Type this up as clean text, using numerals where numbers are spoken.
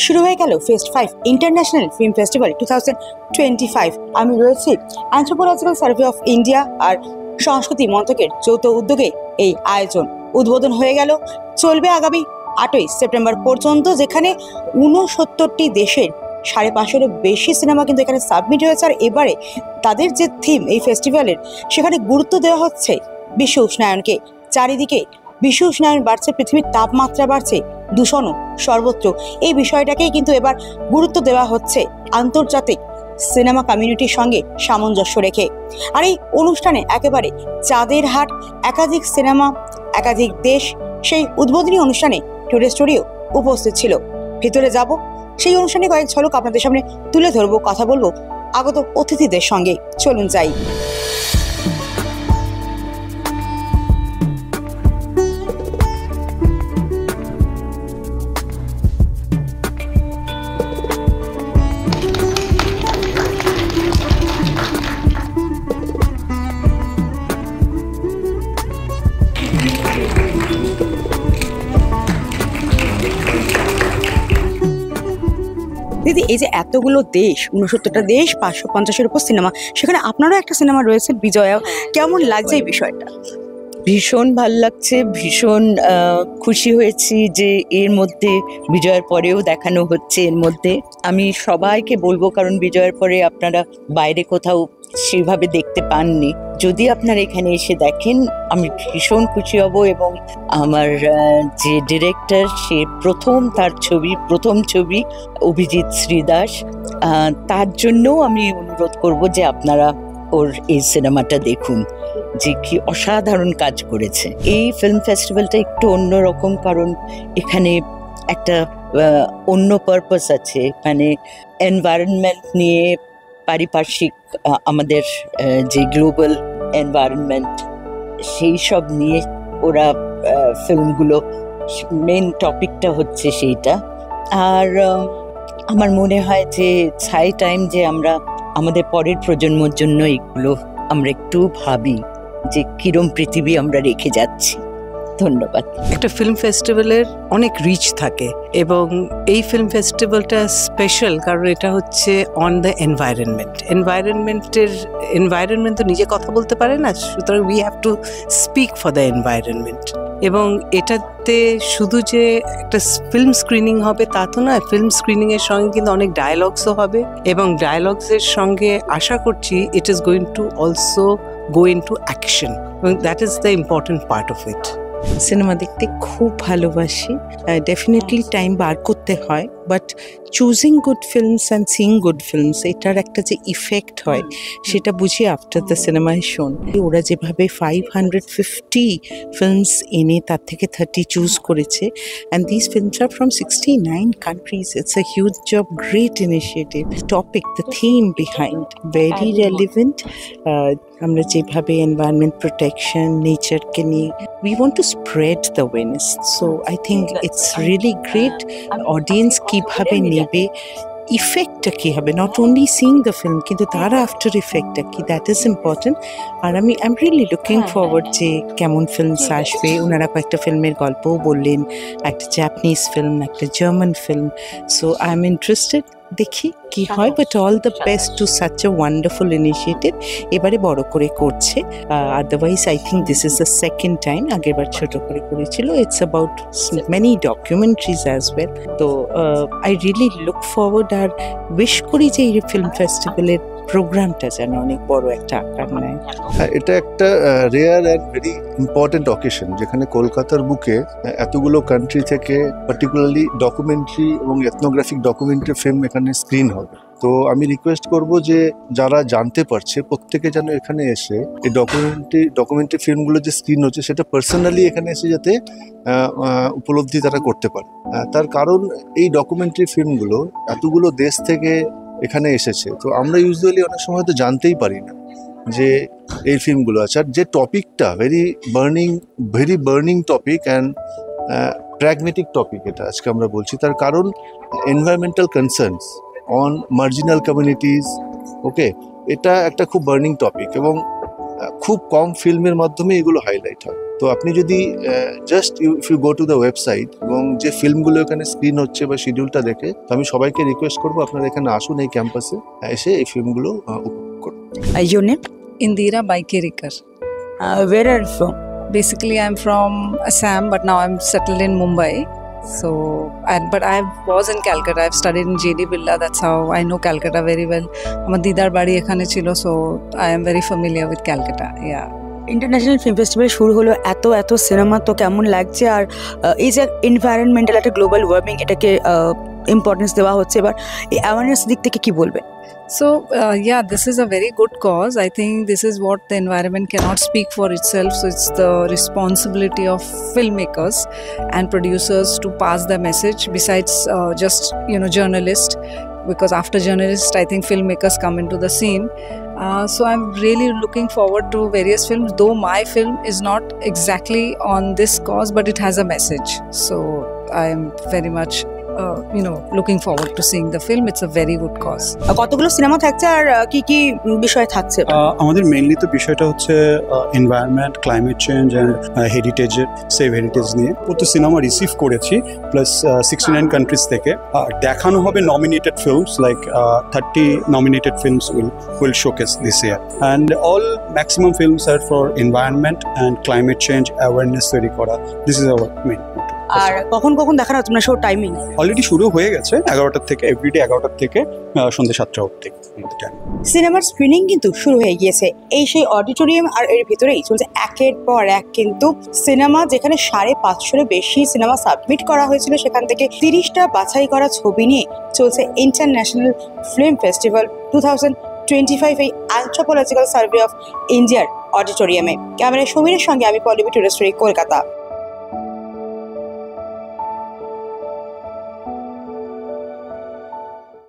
শুরু হয়ে গেল ফেস্ট 5 ইন্টারন্যাশনাল ফিল্ম ফেস্টিভ্যাল 2025। আমি রয়েছি অ্যানথ্রোপোলজিক্যাল সার্ভে অফ ইন্ডিয়া আর সংস্কৃতি মন্ত্রকের যৌথ উদ্যোগে এই আয়োজন উদ্বোধন হয়ে গেল। চলবে আগামী 8ই সেপ্টেম্বর পর্যন্ত, যেখানে 69টি দেশের 550-এরও বেশি সিনেমা কিন্তু এখানে সাবমিট হয়েছে। আর এবারে তাদের যে থিম এই ফেস্টিভ্যালের, সেখানে গুরুত্ব দেওয়া হচ্ছে বিশ্ব উষ্ণায়নকে। চারিদিকে বিশ্ব উষ্ণায়ন বাড়ছে, পৃথিবীর তাপমাত্রা বাড়ছে, দূষণও সর্বত্র। এই বিষয়টাকেই কিন্তু এবার গুরুত্ব দেওয়া হচ্ছে আন্তর্জাতিক সিনেমা কমিউনিটির সঙ্গে সামঞ্জস্য রেখে। আর এই অনুষ্ঠানে একেবারে চাঁদের হাট, একাধিক সিনেমা, একাধিক দেশ। সেই উদ্বোধনী অনুষ্ঠানে টুডে স্টুডিও উপস্থিত ছিল। ভিতরে যাব, সেই অনুষ্ঠানে কয়েক ঝলক আপনাদের সামনে তুলে ধরবো, কথা বলবো আগত অতিথিদের সঙ্গে। চলুন যাই। দিদি, এই যে এতগুলো দেশ, 69টা দেশ, 550-এর উপর সিনেমা, সেখানে আপনারও একটা সিনেমা রয়েছে বিজয়া। কেমন লাগছে এই বিষয়টা? ভীষণ ভাল লাগছে, ভীষণ খুশি হয়েছি যে এর মধ্যে বিজয়ের পরেও দেখানো হচ্ছে। এর মধ্যে আমি সবাইকে বলবো, কারণ বিজয়ের পরে আপনারা বাইরে কোথাও সেভাবে দেখতে পাননি, যদি আপনারা এখানে এসে দেখেন আমি ভীষণ খুশি হব। এবং আমার যে ডিরেক্টর, সে প্রথম ছবি অভিজিৎ শ্রীদাস, তার জন্যও আমি অনুরোধ করব যে আপনারা ওর এই সিনেমাটা দেখুন, যে কি অসাধারণ কাজ করেছে। এই ফিল্ম ফেস্টিভ্যালটা একটু অন্যরকম, কারণ এখানে একটা অন্য পারপাস আছে। মানে এনভায়রনমেন্ট নিয়ে, পারিপার্শ্বিক আমাদের যে গ্লোবাল এনভায়রনমেন্ট, সেই সব নিয়ে ওরা ফিল্মগুলো, মেন টপিকটা হচ্ছে সেইটা। আর আমার মনে হয় যে হাই টাইম যে আমরা আমাদের পরের প্রজন্মের জন্য এগুলো আমরা একটু ভাবি যে কিরম পৃথিবী আমরা রেখে যাচ্ছি। ধন্যবাদ। একটা ফিল্ম ফেস্টিভ্যালের অনেক রিচ থাকে, এবং এই ফিল্ম ফেস্টিভ্যালটা স্পেশাল কারণ এটা হচ্ছে অন দ্য এনভায়রনমেন্ট তো নিজে কথা বলতে পারে না, সুতরাং we have to speak for the environment. এবং এটাতে শুধু যে একটা ফিল্ম স্ক্রিনিং হবে তা তো নয়, ফিল্ম স্ক্রিনিংয়ের সঙ্গে কিন্তু অনেক ডায়ালগসও হবে, এবং ডায়ালগসের সঙ্গে আশা করছি it is going to also go into action, and that is the important part of it. Cinema দেখতে খুব ভালোবাসি, ডেফিনেটলি টাইম বার করতে হয়, but choosing good films and seeing good films, এটার একটা যে ইফেক্ট হয় সেটা বুঝি আফটার দ্য সিনেমা শোন। ওরা যেভাবে 550 ফিল্মস এনে তার থেকে 30 চুজ করেছে, and this films are from 69 countries. It's a huge job, great initiative. Topic, the theme behind very relevant. আমরা যেভাবে এনভায়রনমেন্ট প্রোটেকশন, নেচারকে নিয়ে we want to spread the awareness, so I think it's really great. Audience কিভাবে নেবে, ইফেক্টটা কি হবে, not only seeing the film কিন্তু তার আফটার ইফেক্টটা কি, দ্যাট ইজ ইম্পর্টেন্ট। আর আমি রিয়েলি লুকিং ফরওয়ার্ড যে কেমন ফিল্মস আসবে। ওনারা কয়েকটা ফিল্মের গল্পও বললেন, একটা জাপানিজ ফিল্ম, একটা German film. So I am interested, দেখি কি হয়। But all the best to such a wonderful initiative. এবারে বড় করে করছে, otherwise I think this is the second time. আগেরবার ছোট করে করেছিল। It's about many documentaries as well. তো আই রিয়েলি লুক ফরওয়ার্ড, আর উইশ করি যে এই ফিল্ম ফেস্টিভ্যালের প্রোগ্রামটা যেন অনেক বড় একটা আকার নেয়। হ্যাঁ, এটা একটা rare and very important occasion, যেখানে কলকাতার বুকে এতগুলো কান্ট্রি থেকে পার্টিকুলারলি ডকুমেন্টারি এবং এথনোগ্রাফিক ডকুমেন্টারি ফিল্ম এখানে স্ক্রিন হবে। তো আমি রিকোয়েস্ট করব যে যারা জানতে পারছে প্রত্যেকে যেন এখানে এসে এই ডকুমেন্টারি ফিল্মগুলো যে স্ক্রিন হচ্ছে সেটা পার্সোনালি এখানে এসে যাতে উপলব্ধি তারা করতে পারে। তার কারণ এই ডকুমেন্টারি ফিল্মগুলো এতগুলো দেশ থেকে এখানে এসেছে, তো আমরা ইউজুয়ালি অনেক সময় তো জানতেই পারি না যে এই ফিল্মগুলো আছে। আর যে টপিকটা very burning topic and pragmatic topic, এটা আজকে আমরা বলছি, তার কারণ environmental concerns on marginal communities. Okay, এটা একটা খুব বার্নিং টপিক, এবং খুব কম ফিল্মের মাধ্যমে এগুলো হাইলাইট হয়। তো আপনি যদি just if you go to the website এবং যে ফিল্মগুলো এখানে স্ক্রিন হচ্ছে বা শিডিউলটা দেখে, তো আমি সবাইকে রিকোয়েস্ট করবো আপনারা এখানে আসুন, এই ক্যাম্পাসে এসে এই ফিল্মগুলো উপভোগ করুন। Your name? Indira Baikirikar. Where are you from? Basically, I'm from Assam, but now I'm settled in Mumbai. So, but I was in Calcutta. I've studied in JD Birla. That's how I know Calcutta very well. আমার দিদার বাড়ি এখানে ছিল, so I am very familiar with Calcutta. Yeah. International film festival শুরু হলো, এত cinema, তো কেমন লাগছে? আর এই যে এনভায়রনমেন্টাল একটা গ্লোবাল ওয়ার্মিং, এটাকে ইম্পর্টেন্স দেওয়া হচ্ছে, এবার এই অ্যাওয়ারনেস দিক থেকে কি বলবেন? So, yeah, this is a very good cause. I think this is what the environment cannot speak for itself. So, it's the responsibility of filmmakers and producers to pass the message, besides just, journalists. Because after journalists, I think filmmakers come into the scene. So, I'm really looking forward to various films, though my film is not exactly on this cause, but it has a message. So, I'm very much looking forward to seeing the film. It's a very good cause. কতগুলো cinema থাকছে আর কি কি বিষয় থাকছে? আমাদের mainly তো বিষয়টা হচ্ছে environment, climate change and heritage, save heritage নিয়ে প্রচুর সিনেমা রিসিভ করেছি, প্লাস 69 কান্ট্রিজ থেকে। দেখানো হবে nominated films, like 30 nominated films will showcase this year, and all maximum films are for environment and climate change awareness তৈরি করা. This is our main motto. আর কখন দেখানো হচ্ছে, মানে শো টাইমিং? অলরেডি শুরু হয়ে গেছে 11টার থেকে, এভরিডে 11টার থেকে সন্ধ্যে 7টা অবধি। সিনেমার স্ক্রিনিং কিন্তু শুরু হয়ে গিয়েছে। এই সেই অডিটোরিয়াম, আর এর ভিতরেই চলছে একের পর এক কিন্তু সিনেমা, যেখানে 550-এর বেশি সিনেমা সাবমিট করা হয়েছিল। সেখান থেকে 30টা বাছাই করা ছবি নিয়ে চলছে ইন্টারন্যাশনাল ফিল্ম ফেস্টিভ্যাল 2025 এই অ্যানথ্রোপোলজিক্যাল সার্ভে অফ ইন্ডিয়ার অডিটোরিয়ামে। ক্যামেরায় সমীরের সঙ্গে আমি পল্লবী টুরিস্ট, কলকাতা।